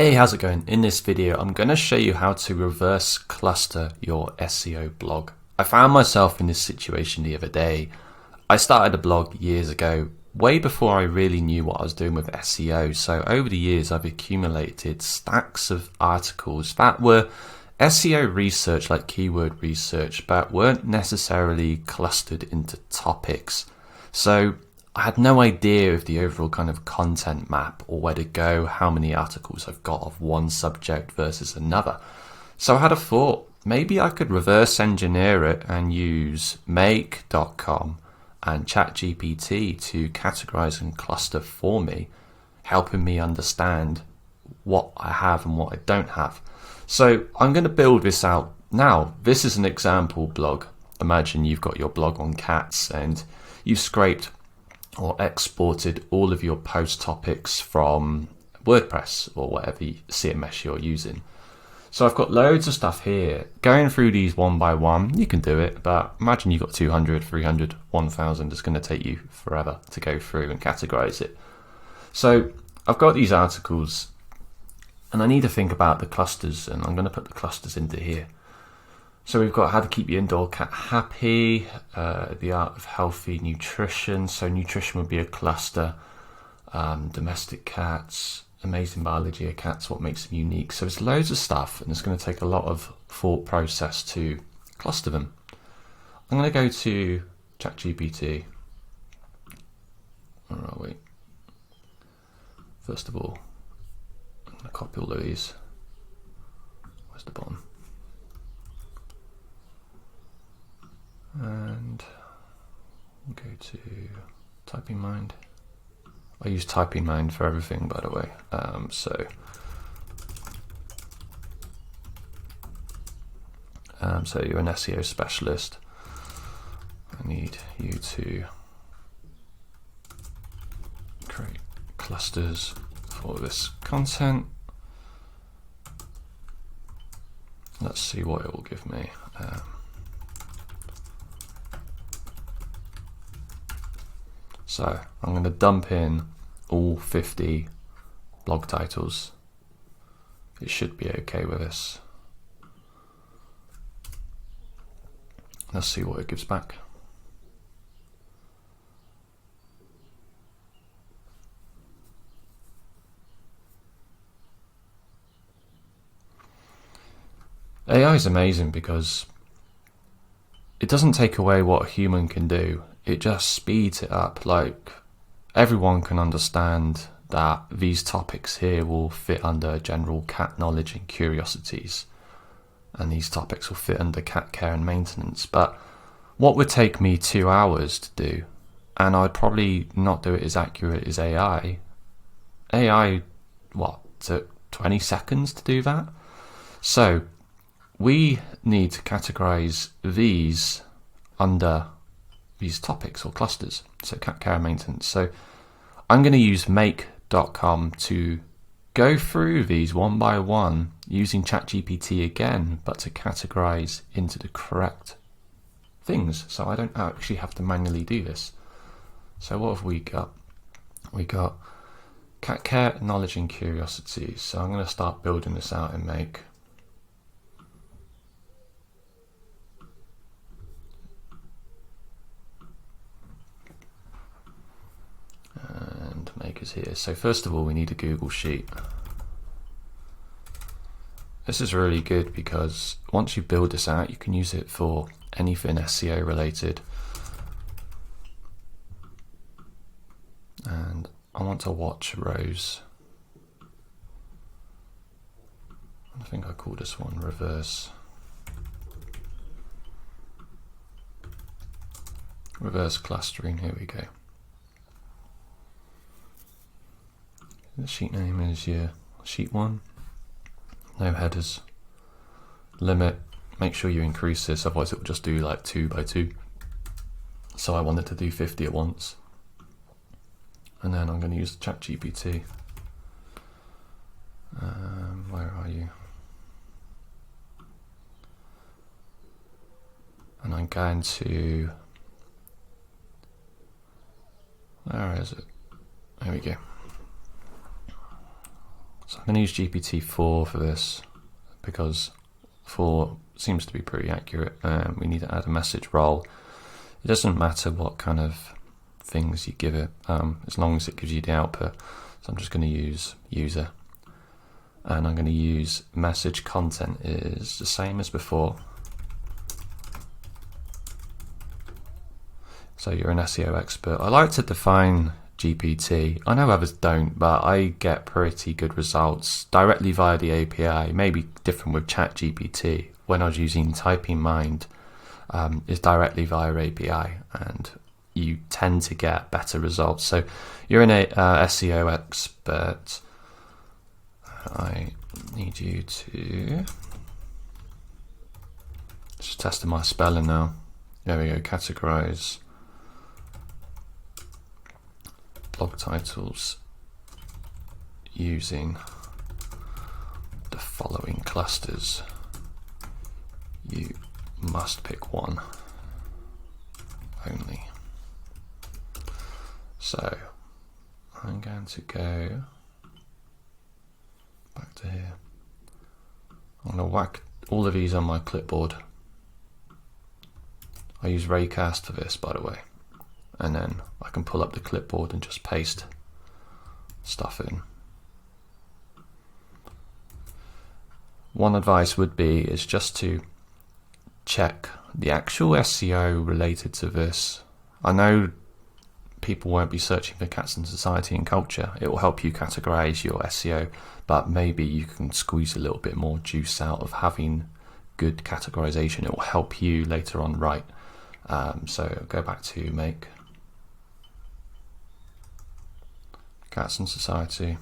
Hey, how's it going? In this video, I'm going to show you how to reverse cluster your SEO blog. I found myself in this situation the other day. I started a blog years ago, way before I really knew what I was doing with SEO. So over the years, I've accumulated stacks of articles that were SEO research, like keyword research, but weren't necessarily clustered into topics. So I had no idea of the overall kind of content map or where to go, how many articles I've got of one subject versus another. So I had a thought, maybe I could reverse engineer it and use make.com and ChatGPT to categorize and cluster for me, helping me understand what I have and what I don't have. So I'm going to build this out now. This is an example blog. Imagine you've got your blog on cats and you've scraped or exported all of your post topics from WordPress or whatever CMS you're using. So I've got loads of stuff here. Going through these one by one, you can do it, but imagine you've got 200, 300, 1000. It's going to take you forever to go through and categorize it. So I've got these articles and I need to think about the clusters, and I'm going to put the clusters into here. So we've got how to keep your indoor cat happy, the art of healthy nutrition. So nutrition would be a cluster. Domestic cats, amazing biology of cats, what makes them unique. So there's loads of stuff, and it's going to take a lot of thought process to cluster them. I'm going to go to ChatGPT. Where are we? First of all, I'm going to copy all of these. Where's the bottom? And go to Typing Mind. I use Typing Mind for everything, by the way. So you're an SEO specialist. I need you to create clusters for this content. Let's see what it will give me. So I'm going to dump in all 50 blog titles. It should be okay with this. Let's see what it gives back. AI is amazing because it doesn't take away what a human can do. It just speeds it up. Like, everyone can understand that these topics here will fit under general cat knowledge and curiosities, and these topics will fit under cat care and maintenance. But what would take me 2 hours to do, and I'd probably not do it as accurate as AI, took 20 seconds to do that? So we need to categorize these under these topics or clusters, so cat care and maintenance. So I'm going to use make.com to go through these one by one using ChatGPT again, but to categorize into the correct things, so I don't actually have to manually do this. So what have we got? We got cat care, knowledge and curiosity. So I'm going to start building this out in Make. And Make is here. So first of all, we need a Google Sheet. This is really good because once you build this out, you can use it for anything SEO related. And I want to watch rows. I think I call this one reverse clustering. Here we go. The sheet name is your sheet 1. No headers. Limit. Make sure you increase this, otherwise it will just do like 2 by 2. So I wanted to do 50 at once. And then I'm going to use ChatGPT. Where are you? And I'm going to... Where is it? There we go. So I'm going to use GPT4 for this because 4 seems to be pretty accurate. We need to add a message role. It doesn't matter what kind of things you give it, as long as it gives you the output. So I'm just going to use user, and I'm going to use message content is the same as before. So you're an SEO expert. I like to define GPT. I know others don't, but I get pretty good results directly via the API. Maybe different with ChatGPT. When I was using Typing Mind, is directly via API, and you tend to get better results. So you're an SEO expert. I need you to just test my spelling now. There we go. Categorize blog titles using the following clusters. You must pick one only. So I'm going to go back to here. I'm going to whack all of these on my clipboard. I use Raycast for this, by the way, and then I can pull up the clipboard and just paste stuff in. One advice would be is just to check the actual SEO related to this. I know people won't be searching for cats in society and culture. It will help you categorize your SEO, but maybe you can squeeze a little bit more juice out of having good categorization. It will help you later on write. So go back to make cats in society,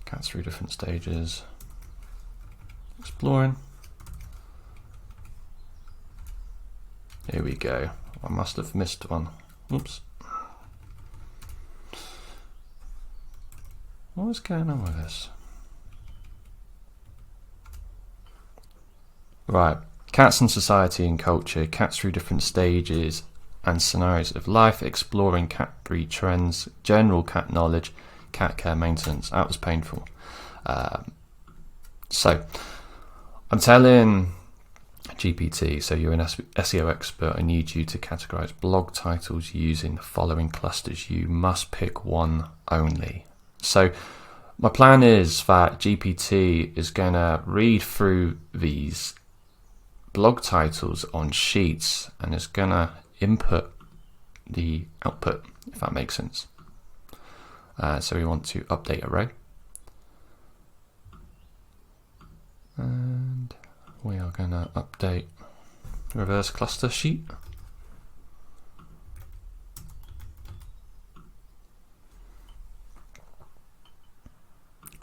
cats through different stages, exploring. Here we go. I must have missed one. Oops. What is going on with this? Right. Cats in society and culture, cats through different stages and scenarios of life, exploring cat breed trends, general cat knowledge, cat care maintenance. That was painful. So I'm telling GPT, so you're an SEO expert, I need you to categorize blog titles using the following clusters. You must pick one only. So my plan is that GPT is going to read through these blog titles on Sheets and is going to input the output, if that makes sense. So we want to update array. And we are going to update reverse cluster sheet.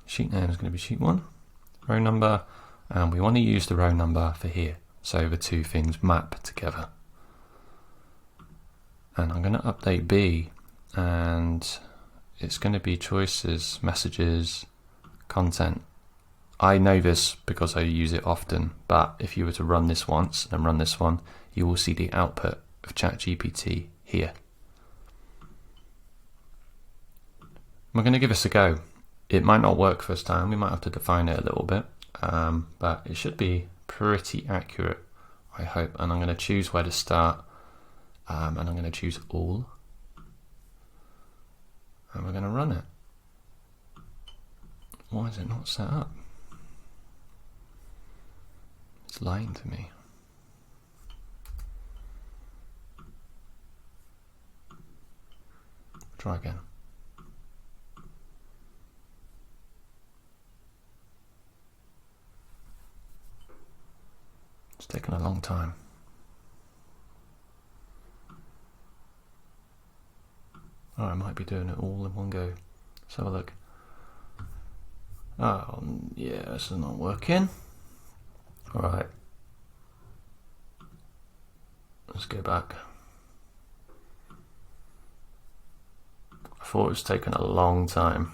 Sheet name is going to be sheet 1, row number, and we want to use the row number for here. So the two things map together. And I'm going to update B, and it's going to be choices, messages, content. I know this because I use it often, but if you were to run this once and run this one, you will see the output of ChatGPT here. We're going to give this a go. It might not work first time, we might have to define it a little bit, but it should be pretty accurate, I hope. And I'm going to choose where to start, and I'm going to choose all, and we're going to run it. Why is it not set up? It's lying to me. Try again. It's taken a long time. Oh, I might be doing it all in one go. Let's have a look. Oh, yeah, this is not working. Alright. Let's go back. I thought it was taking a long time.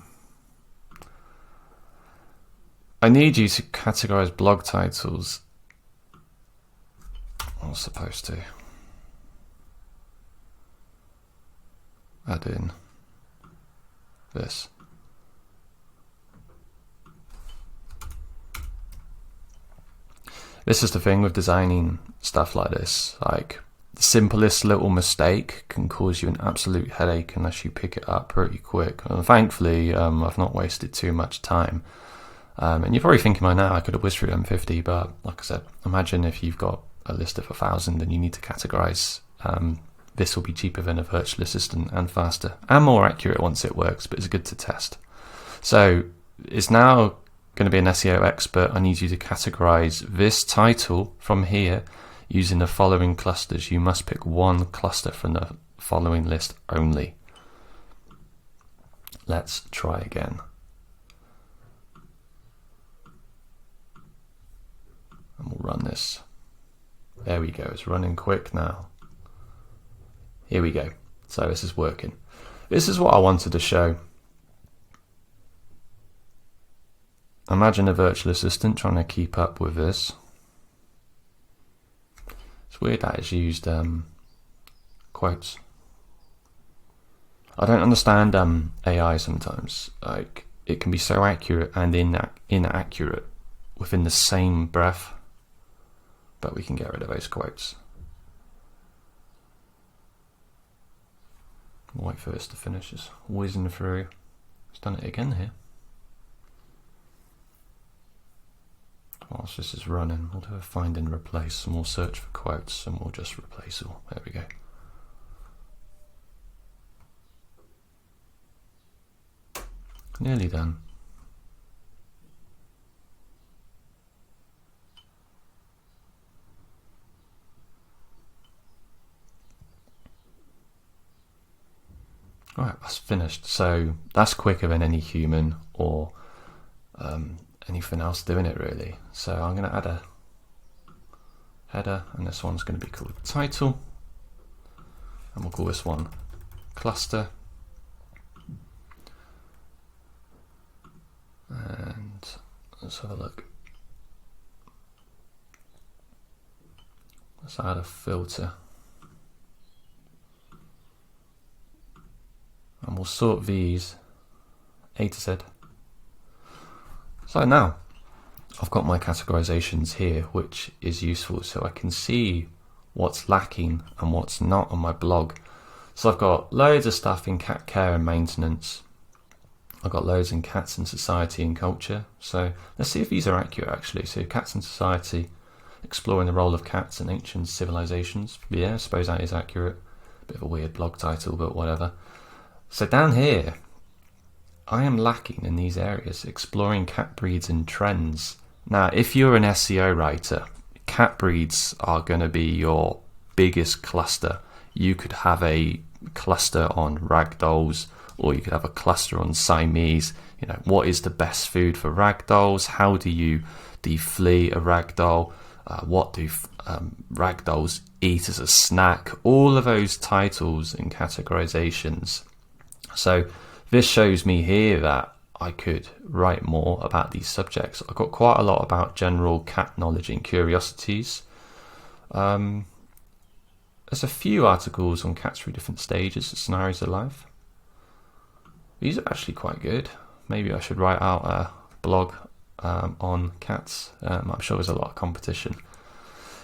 I need you to categorize blog titles. I was supposed to add in this. This is the thing with designing stuff like this. Like, the simplest little mistake can cause you an absolute headache unless you pick it up pretty quick. And thankfully, I've not wasted too much time. And you're probably thinking by now I could have whizzed through M50, but like I said, imagine if you've got a list of 1,000 and you need to categorize. This will be cheaper than a virtual assistant and faster and more accurate once it works, but it's good to test. So it's now going to be an SEO expert. I need you to categorize this title from here using the following clusters. You must pick one cluster from the following list only. Let's try again. And we'll run this. There we go, it's running quick now. Here we go. So this is working. This is what I wanted to show. Imagine a virtual assistant trying to keep up with this. It's weird that it's used quotes. I don't understand AI sometimes. Like, it can be so accurate and inaccurate within the same breath. But we can get rid of those quotes. Wait for this to finish. It's whizzing through. It's done it again here. Whilst this is running, we'll do a find and replace, and we'll search for quotes, and we'll just replace all. There we go. Nearly done. Alright, that's finished. So that's quicker than any human or anything else doing it, really. So I'm going to add a header, and this one's going to be called title, and we'll call this one cluster. And let's have a look. Let's add a filter. And we'll sort these A to Z. So now I've got my categorizations here, which is useful, so I can see what's lacking and what's not on my blog. So I've got loads of stuff in cat care and maintenance. I've got loads in cats and society and culture. So let's see if these are accurate actually. So cats and society, exploring the role of cats in ancient civilizations. Yeah, I suppose that is accurate. Bit of a weird blog title, but whatever. So down here, I am lacking in these areas, exploring cat breeds and trends. Now, if you're an SEO writer, cat breeds are going to be your biggest cluster. You could have a cluster on ragdolls, or you could have a cluster on Siamese. You know, what is the best food for ragdolls? How do you deflea a ragdoll? What do ragdolls eat as a snack? All of those titles and categorizations. So this shows me here that I could write more about these subjects. I've got quite a lot about general cat knowledge and curiosities. There's a few articles on cats through different stages and scenarios of life. These are actually quite good. Maybe I should write out a blog on cats. I'm sure there's a lot of competition.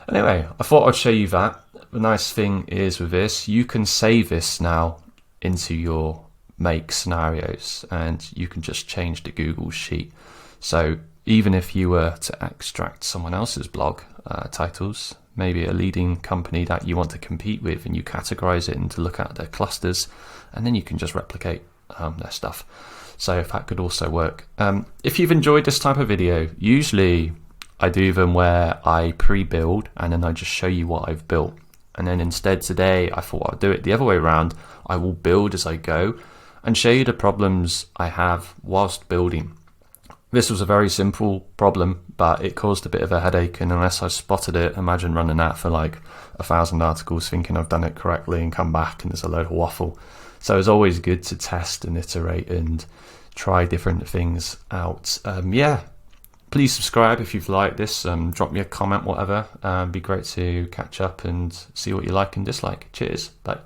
Anyway, I thought I'd show you that. The nice thing is with this, you can save this now into your make scenarios, and you can just change the Google Sheet. So even if you were to extract someone else's blog titles, maybe a leading company that you want to compete with, and you categorize it and to look at their clusters, and then you can just replicate their stuff. So that could also work. If you've enjoyed this type of video, usually I do them where I pre-build and then I just show you what I've built. And then instead today, I thought I'll do it the other way around. I will build as I go and show you the problems I have whilst building. This was a very simple problem, but it caused a bit of a headache, and unless I spotted it, imagine running that for like 1,000 articles thinking I've done it correctly and come back and there's a load of waffle. So it's always good to test and iterate and try different things out. Please subscribe if you've liked this, drop me a comment, whatever. It'd be great to catch up and see what you like and dislike. Cheers, bye.